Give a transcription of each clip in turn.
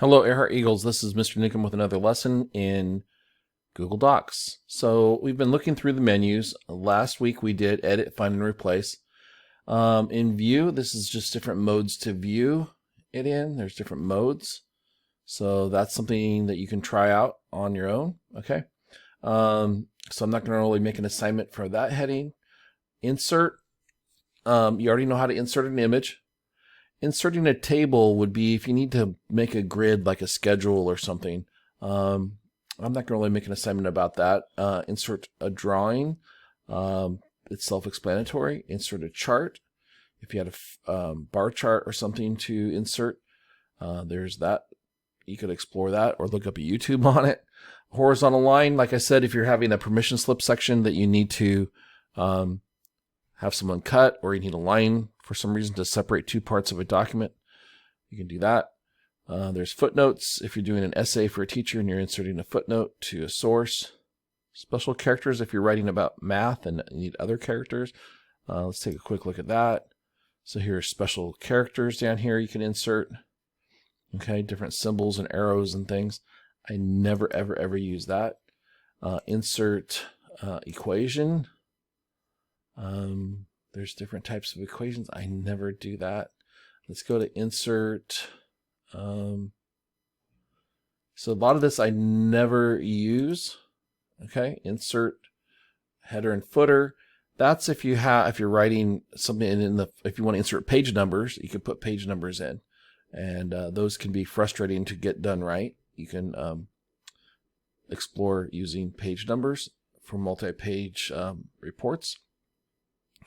Hello, Earhart Eagles. This is Mr. Nickum with another lesson in Google Docs. So we've been looking through the menus. Last week we did edit, find, and replace. In view, this is just different modes to view it in. There's different modes. So that's something that you can try out on your own. Okay. So I'm not going to really make an assignment for that heading. Insert. You already know how to insert an image. Inserting a table would be if you need to make a grid like a schedule or something. I'm not going to really make an assignment about that. Insert a drawing. It's self-explanatory. Insert a chart. If you had a bar chart or something to insert, there's that. You could explore that or look up a YouTube on it. Horizontal line, like I said, if you're having a permission slip section that you need to have someone cut, or you need a line for some reason to separate two parts of a document, you can do that. There's footnotes if you're doing an essay for a teacher and you're inserting a footnote to a source. Special characters if you're writing about math and need other characters. Let's take a quick look at that. So here are special characters down here you can insert. Okay, different symbols and arrows and things. I never, ever use that. Insert equation. There's different types of equations. I never do that. Let's go to insert. So a lot of this I never use. Okay, insert header and footer. That's if you're writing something if you want to insert page numbers, you can put page numbers in, and those can be frustrating to get done right. You can explore using page numbers for multi-page reports.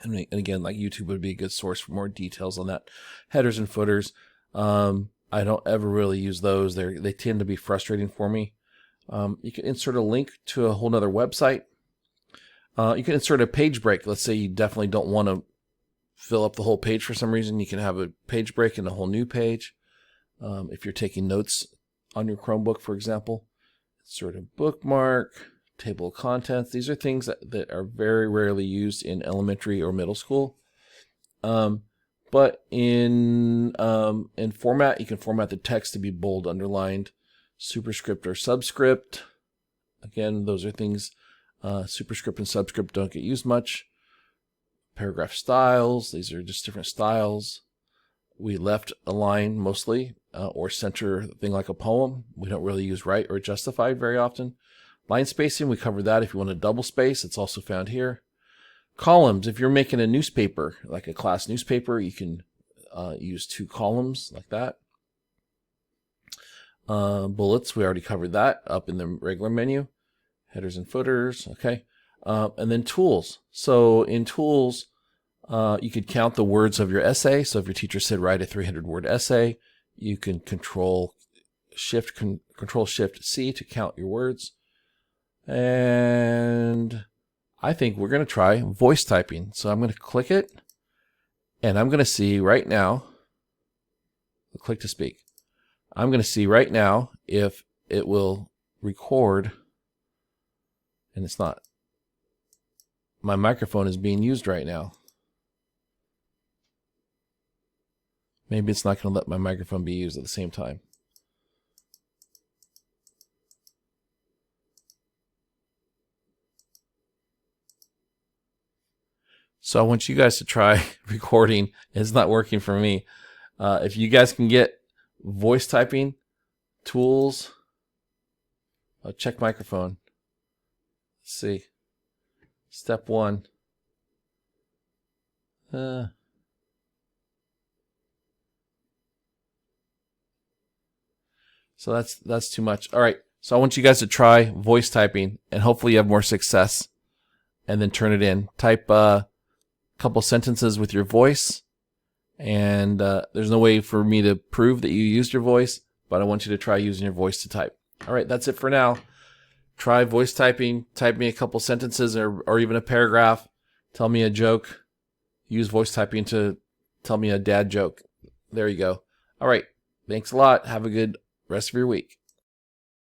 And again, like YouTube would be a good source for more details on that. Headers and footers. I don't ever really use those. They tend to be frustrating for me. You can insert a link to a whole nother website. You can insert a page break. Let's say you definitely don't want to fill up the whole page for some reason. You can have a page break in a whole new page. If you're taking notes on your Chromebook, for example, insert a bookmark. Table of contents. These are things that are very rarely used in elementary or middle school. But in format, you can format the text to be bold, underlined, superscript or subscript. Again, those are things, superscript and subscript don't get used much. Paragraph styles, these are just different styles. We left align mostly, or center a thing like a poem. We don't really use right or justified very often. Line spacing, we covered that. If you want a double space, it's also found here. Columns, if you're making a newspaper, like a class newspaper, you can use 2 columns like that. Bullets, we already covered that up in the regular menu. Headers and footers, okay. And then tools. So in tools, you could count the words of your essay. So if your teacher said write a 300-word essay, you can Control Shift C to count your words. And I think we're going to try voice typing. So I'm going to click it, and I'm going to see right now, click to speak. I'm going to see right now if it will record, and it's not. My microphone is being used right now. Maybe it's not going to let my microphone be used at the same time. So I want you guys to try recording. It's not working for me. If you guys can get voice typing tools, check microphone. Let's see. Step 1. So that's too much. All right. So I want you guys to try voice typing, and hopefully you have more success. And then turn it in. Type couple sentences with your voice, and there's no way for me to prove that you used your voice, but I want you to try using your voice to type. All right, that's it for now. Try voice typing. Type me a couple sentences or even a paragraph. Tell me a joke. Use voice typing to tell me a dad joke. There you go. All right, thanks a lot. Have a good rest of your week.